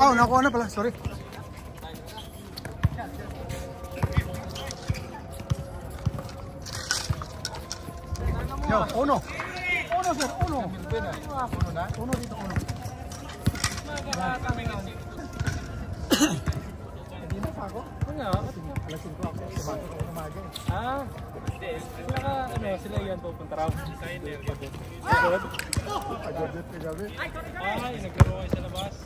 Oh, nakuha na pala. Sorry. Yo, uno. Uno, sir. Uno. Uno dito, uno. Hindi na pa ako? Nga, Alas 5 ako. Sumagot ako ng maga eh. ah, hindi. Sila yan pupunta raw. Pagod ka gabi. Ay, nagkaroon kayo sa labas.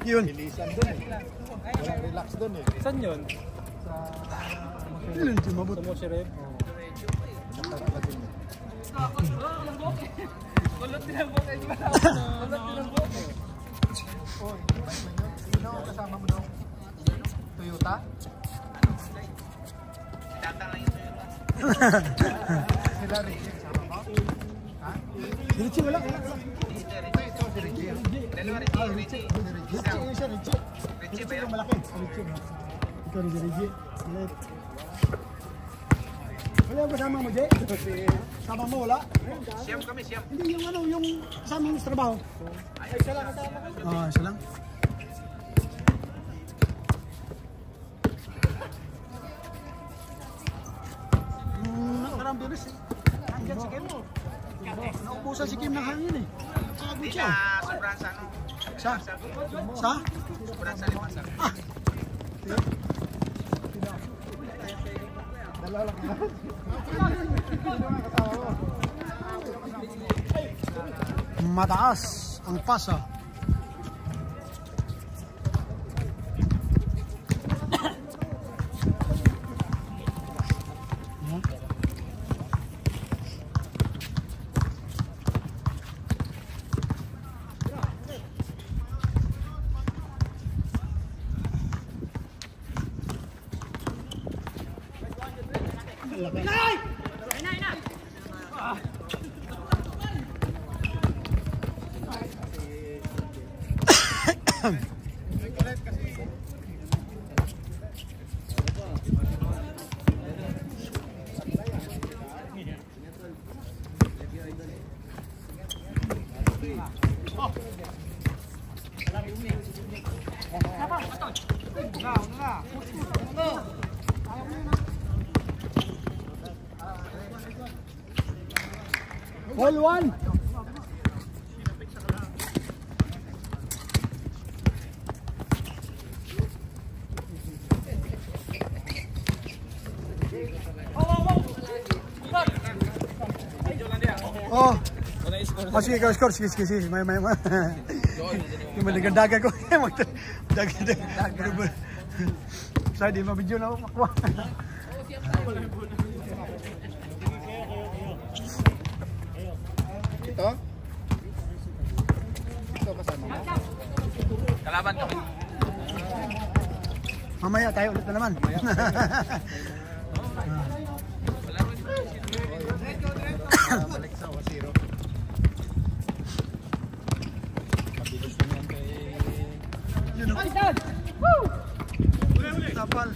Yun. Bilisan dun eh. Walang relax dun eh. Saan yun? Yun, sumabot. Sa Moshirep? Kulot din ang buhok kayo. Kulot din ang buhok eh. Oy, sino ang kasama mo daw? Toyota? Tatang yung Toyota. Sila Richie kasama mo? Ha? Richie, wala. Ito si Richie. Dalawa Richie. Richie ba yun? Malaki. Richie. Ito rin si Richie. Wala yung kasama mo, Jay? Kasama mo, wala? Siyam kami, siyam. Hindi, yung ano, yung kasama mo sa trabaho. Ay, isa lang kasama ko. Ah, isa lang. Nakarang bilis eh. Hanggang si Kim mo. Naubusan si Kim ng hangin eh. Pagod siya. Sobrang sa ano? Sa? Sa? Sobrang sa limasan. Ah! Nalalak na. Mataas ang pasa. All one. Oh. Oh, sige, score. Sige. May. Yung maligandagan ko. Dagan. Sorry, di mabidyo na ako makuha. Ito? Ito kasama mo? Kalaban kami. Mamaya tayo ulit na naman. Balik sa 1-0. Mabilis na yan kay... Yun o. Woo! Tapal.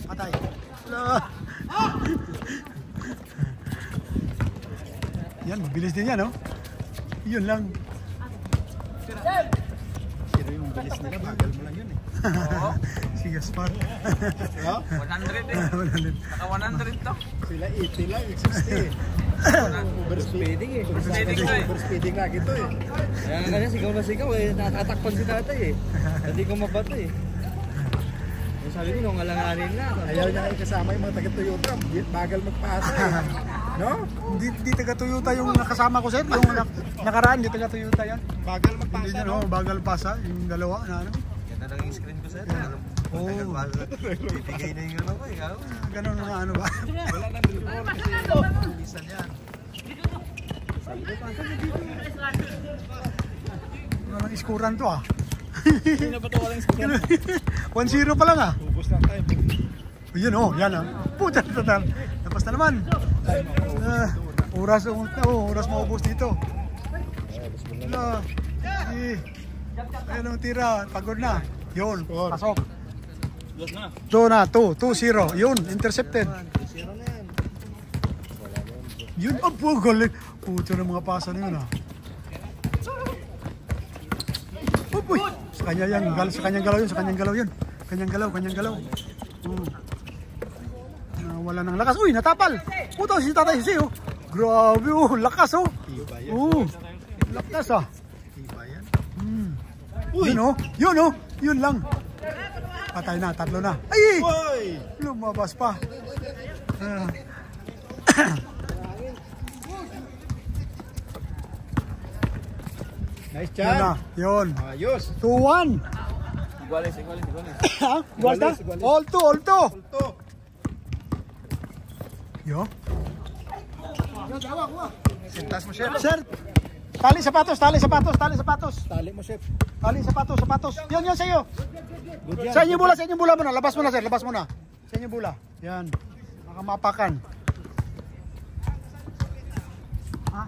Patay. Yan, mabilis din yan, no? Yun lang. Pero yung bilis nila, bagal mo lang yun eh. Oo. Si Gaspar. 100 eh. 100. Naka 100 to. Sila 80 lang, 60. Overspeeding eh. Overspeeding lagi to eh. Kaya nga sigaw na sigaw eh. Natatakpan si tatay eh. Hindi ko mabato eh. Sabi ko nung alanganin na. Ayaw niya kayo kasama yung mga taga-Toyota. Bagal magpasa eh. No? Hindi taga-Toyota yung nakasama ko, sir. Yung nakaraan, hindi taga-Toyota yan. Bagal magpasa. Hindi niya, no? Bagal pasa. Yung dalawa na ano. Ganda lang yung screen ko sir. Oo. Titigay na yung ano ko ikaw. Ganun na ano ba? Wala nang billboard kasi bilisan yan. Walang iskuran to ah. Hindi na ba ito walang score? 1-0 pa lang ah. Ubus lang tayo. Yun oh, yan ah. Puta total. Tapos na naman. Oras maubos dito. Wala. Ayun ang tira. Pagod na. Yun. Pasok. Dos na. 2-0. Yun. Intercepted. 0 na yan. Yun, po, galing. Puto ng mga pasa na yun, ha. Uy, sa kanya yan. Sa kanyang galaw yun, sa kanyang galaw yun. Kanyang galaw. Wala ng lakas. Uy, natapal. Puto, si Tatay Jose, oh. Grabe, oh. Lakas, oh. Lakas, ah. Uy, yun, oh. Yun lang. Patay na, tatlo na. Ay! Lumabas pa. Nice Yun chan. na, yun. Ayos. 2-1. Iguales. Ha? Guarda? All two. Ulto. Yo. Sintas mo, chef. Sir, tali sapatos. Tali mo, chef. Tali sapatos. Yun sa iyo. Good yan. Sa inyong bula muna. Labas mo na, sir. Sa inyong bula. Yan. Makamapakan. Ha?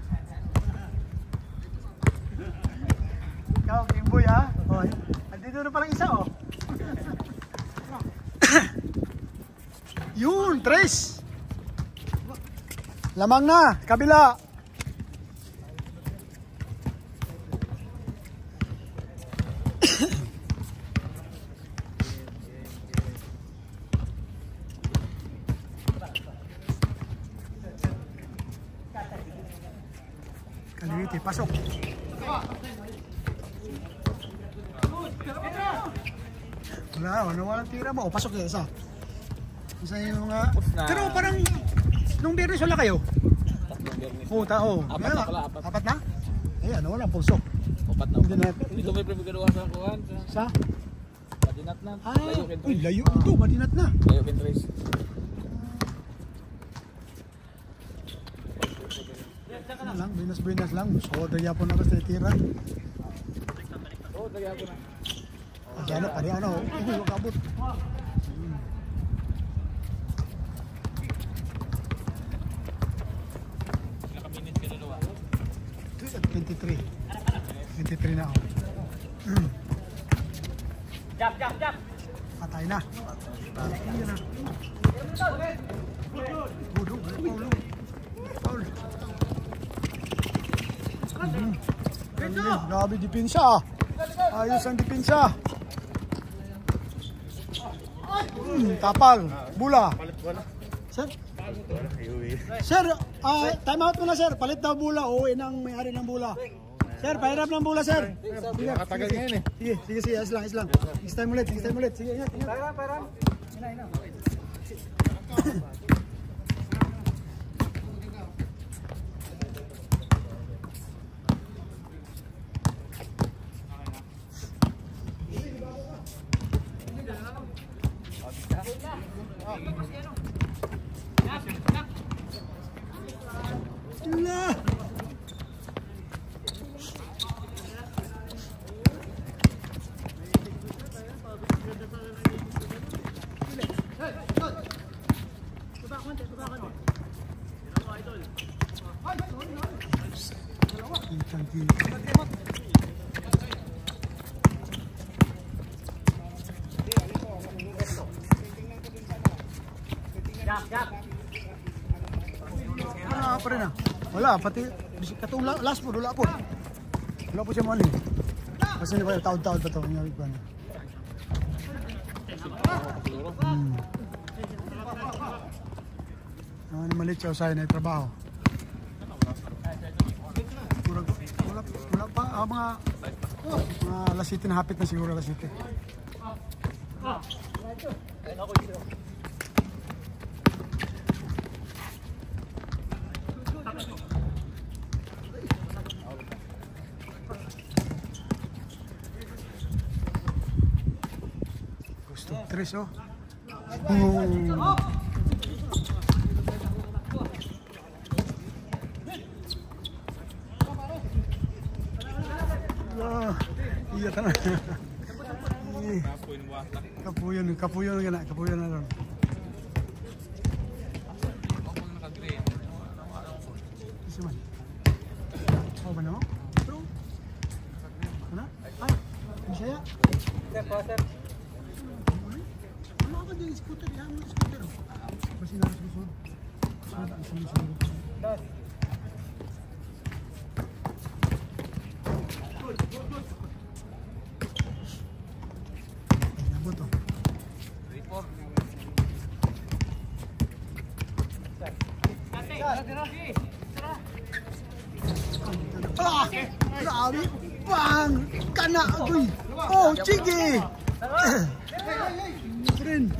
Ikaw, Kimboy, ha? Oh, andito na palang isa, oh. Yun, tres. Lamang na, kabila. Kaliwiti, pasok. Walang tira mo. O, pasok yung isa. Isa yung mga... Pero parang... Nung biyernes wala kayo? Puta, oh. Apat na? Ayan, walang pulsok. Hindi na. Dito may premigarawa sa kuhan. Sa? Madinat na. Uy, layo ito. Madinat na. Layo Kentres. Ano lang, binas lang. So, daya po na kasi tira. Oo, dagyan ko na. Ano, pari ano. Uy, wakabot. Nakaminit ka dalawa. 23. 23 na ako. Jab. Patay na. Ayan na. Paul. Grabe depensa, ah. Ayos ang depensa. Tapal. Bula. Sir? Sir, time out muna, sir. Palit daw bula. Uwi ng may-ari ng bula. Sir, pahirap ng bula, sir. Nakatagal ngayon, eh. Sige, ayos lang. Next time ulit. Sige, ingat. Parang. Lah. Apa rin ah? Wala, pati katong last po, wala po. Wala po siya mali. Kasi hindi pa taod-taod pa ito. Nangyari pa na. Malit siya usahin na trabaho. Wala pa, mga alas 7 na hapit na siguro alas 7. Gusto, 3 oh. Iya tanah. Kapuyon na ron. Siman. Oh, ba no? Bro. Ano? Ay, Bisaya. Sir. Ano ka din scooter? Yan, scooter. Basi na susunod. Susunod. Ah! Grabe! Bang! Kana! Uy! Oh, sige! Friend!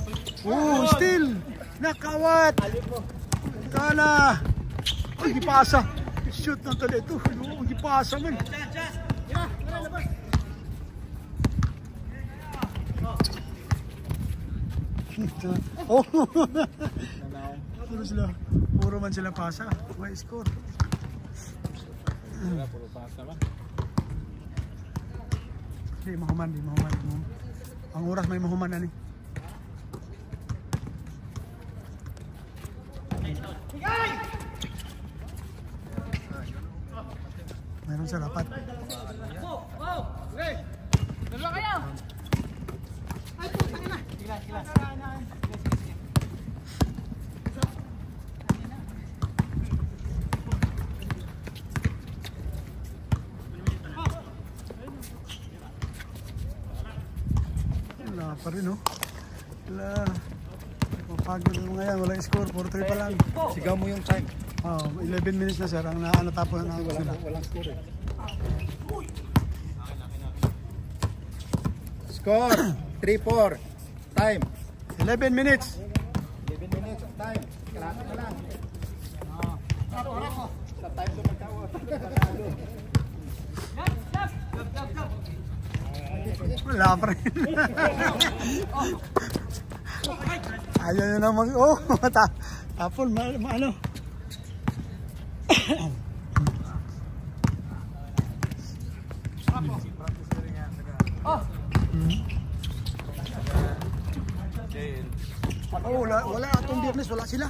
Oh, still! Nakawat! Kana! Ay, gipasa! Shoot na tala ito! Oh, gipasa man! Oh! Puro man sila pasa. Why score? Puro pasta ba? Di mahuman. Ang oras may mahuman na ni. Mayroon sa rapat. Dalawa kayo! Ay, putang ina! Gilas. Wala pa rin, no? Wala. Mapagod mo ngayon. Wala score. 4-3 pa lang. Sigaw mo yung time. 11 minutes na, sir. Ang natapos na sila. Walang score eh. Score! 3-4. Time. 11 minutes. 11 minutes of time. Kalahati na lang. Sa time sa pagkawat. Wala pa rin. Ayaw nyo na oh, tapon, ano. Oh, wala atong Biyernes, wala sila.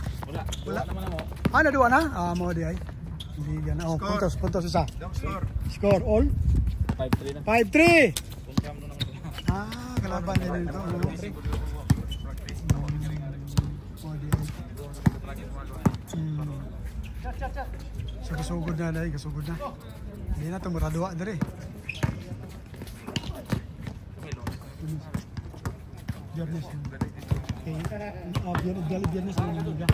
Wala. Ano doon na? Mo di ay. Hindi yan. Oh, puntos isa. Score all 5-3 na. 5-3. Kalaban nila dito. So kasugod na dahil, kasugod na. Hindi na itong muraduwa na rin. Biyernes. Biyernes na yung liga.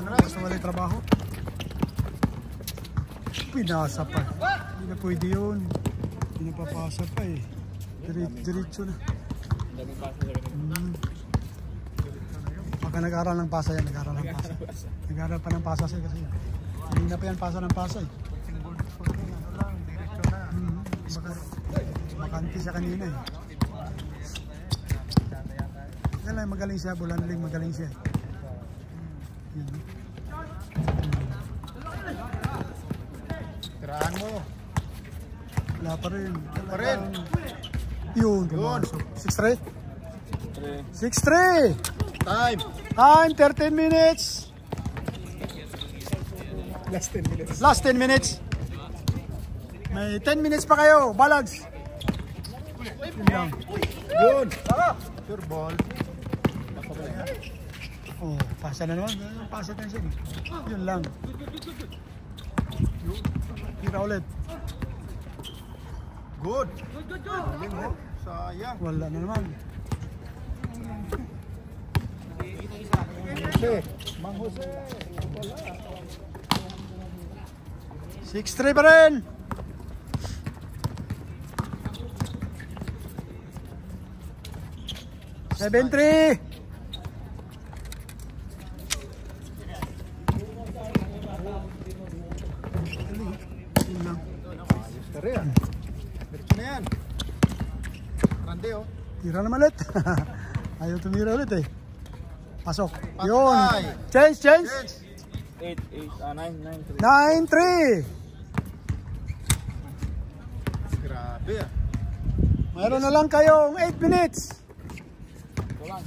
Basta wala yung trabaho. Pinasa pa. Hindi na pwede yun. Hindi na papasa pa eh. Diretso na. Baka nag-aral ng pasa yan. Nag-aral pa ng pasa siya kasi. Hindi na pa yan pasa ng pasa eh. Bakante siya kanina eh. Yan lang, magaling siya. Bulanling, magaling siya. Tiraan mo. Wala pa rin. Yun. 6-3? 6-3! Time! Time, 13 minutes! Last 10 minutes. Last 10 minutes. May 10 minutes pa kayo. Balance. Yun lang. Yun! Sure ball. Oh, pasa na naman. Pasa na siya. Yun lang. Tira ulit. Good. Galing mo. Sayang. Wala na naman. Mang Jose. 6-3 pa rin. Seven-3. Tara yan. Diretso na yan. Grande oh. Tira naman ulit. Ayaw tumira ulit eh. Pasok. Patay. Yun. Change. 9-3. 9-3. Grabe ah. Mayroon na lang kayong 8 minutes. Wala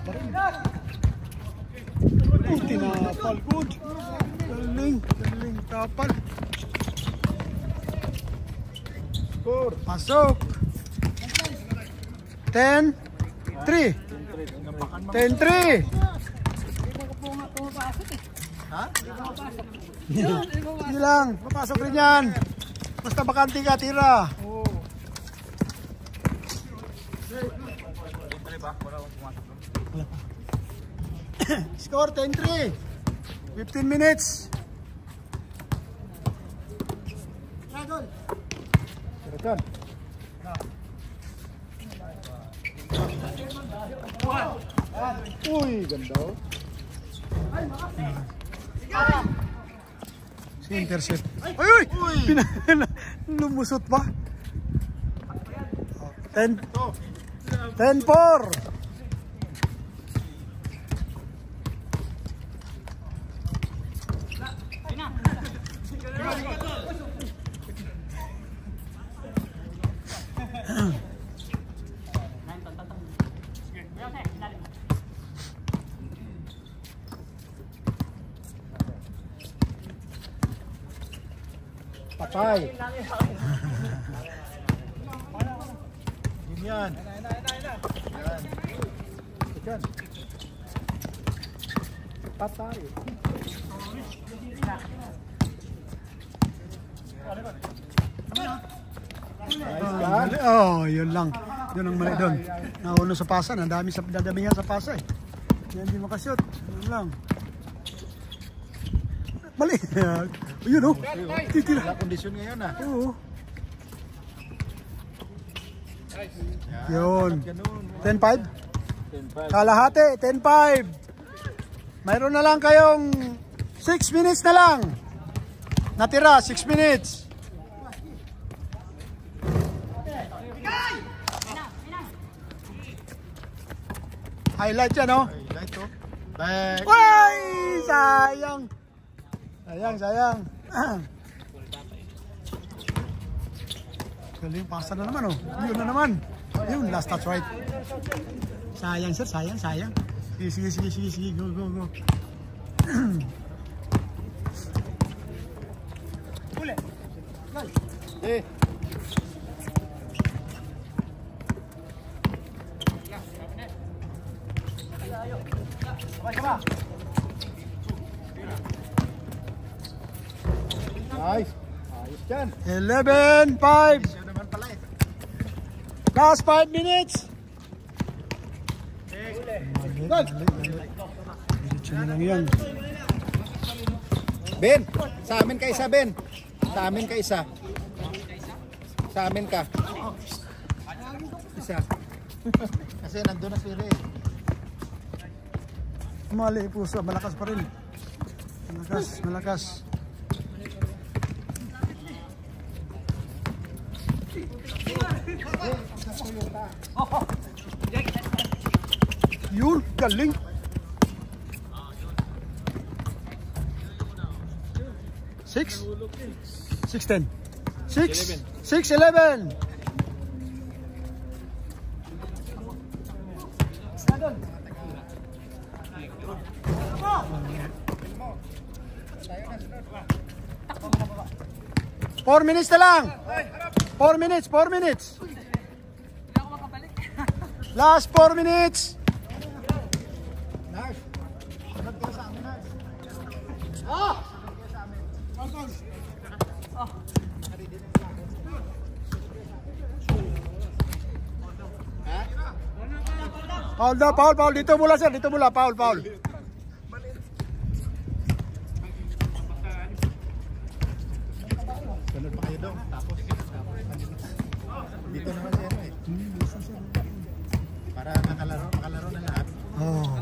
pa rin. Tinapal. Good. Galing tapal. Score. Pasok. 10-3. 10-3. Ha? Sige lang, papasok rin yan. Basta bakante ka, tira. Oo. Score 10-3. 15 minutes. Tirakan. Uy, ganda oh. Si intercept. Uy! Lumusot pa. 10-4. Patay. Yan. Yan. Patay. Oh, yun lang. Yun ang mali doon. Nauno sa pasa, dadamihan sa pasa eh. Yan hindi makashoot. Yun lang. Mali. Yun oh. Titira. Wala kondisyon ngayon ah. Oo. Yun. 10-5? 10-5. Kalahati, 10-5. Mayroon na lang kayong 6 minutes na lang. Natira, 6 minutes. Highlight yan, oh. Highlight to. Back. Ay! Sayang. Sayang. Galing, pasa na naman, oh. Yun na naman. Yun, last touch right. Sayang, sir. Sayang. Sige. Go. Eh. Nice. Ayos dyan. 11-5. Siya naman pala eh. Last 5 minutes. Diretso na lang yan. Ben, sa amin ka isa, Ben. Sa amin ka isa. Sa amin ka. Isa. Kasi nandun na si Ray. Mali puso, malakas pa rin. Malakas. Yun, galing. 6-10. 6-11. Four minutes na lang. 4 minutes. Last 4 minutes. Nice. Sunod ka sa amin, Nice. Paul. Dito mula, sir. Paul. Sunod pa kayo doon. Tapos. Dito naman si ano eh. Para makalaro na lahat. Oh.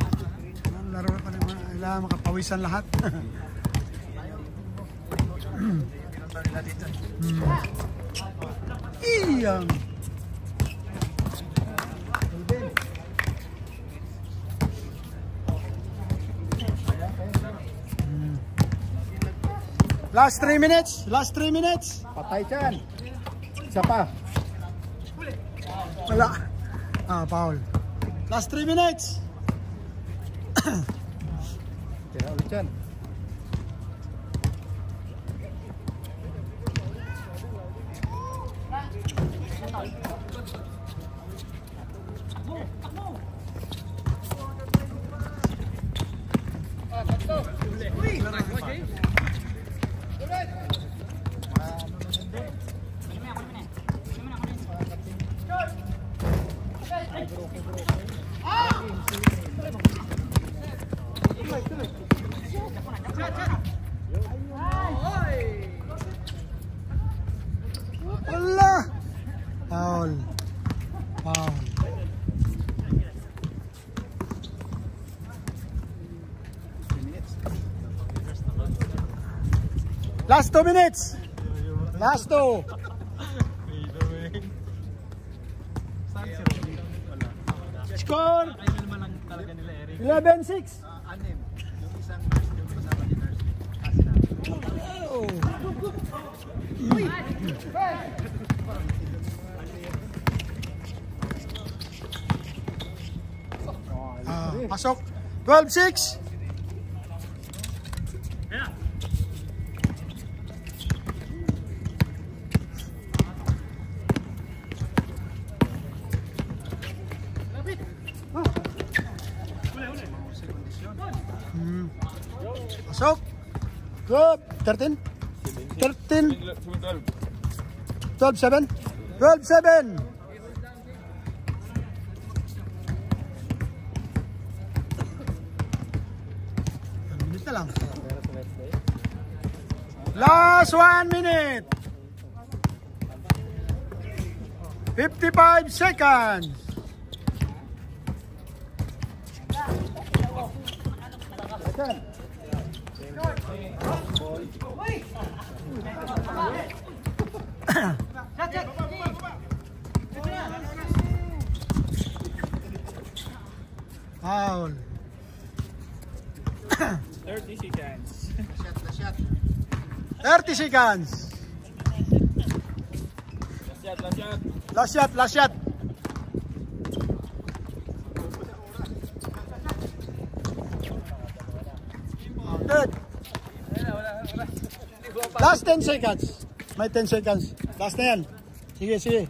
Laro pa naman. Kailangan makapawisan lahat. Iyang. Last 3 minutes. Patay dyan. Isa pa. Wala. Paul. Last 3 minutes. Tira ulit dyan. Foul. Foul. Last 2 minutes. Last 2. Score 11-6. Oh. Pasok 12-6. Pasok. Good. 13. 13. 12-7. 12-7. Minute na lang. Last 1 minute. 55 seconds. Foul. 30 seconds. 30 seconds. Last shot, last shot. Good. Last 10 seconds. May 10 seconds. Last na yan. Sige, sige.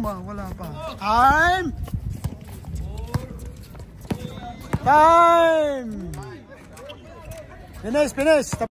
Wala pa. Time! Time! Finish, finish.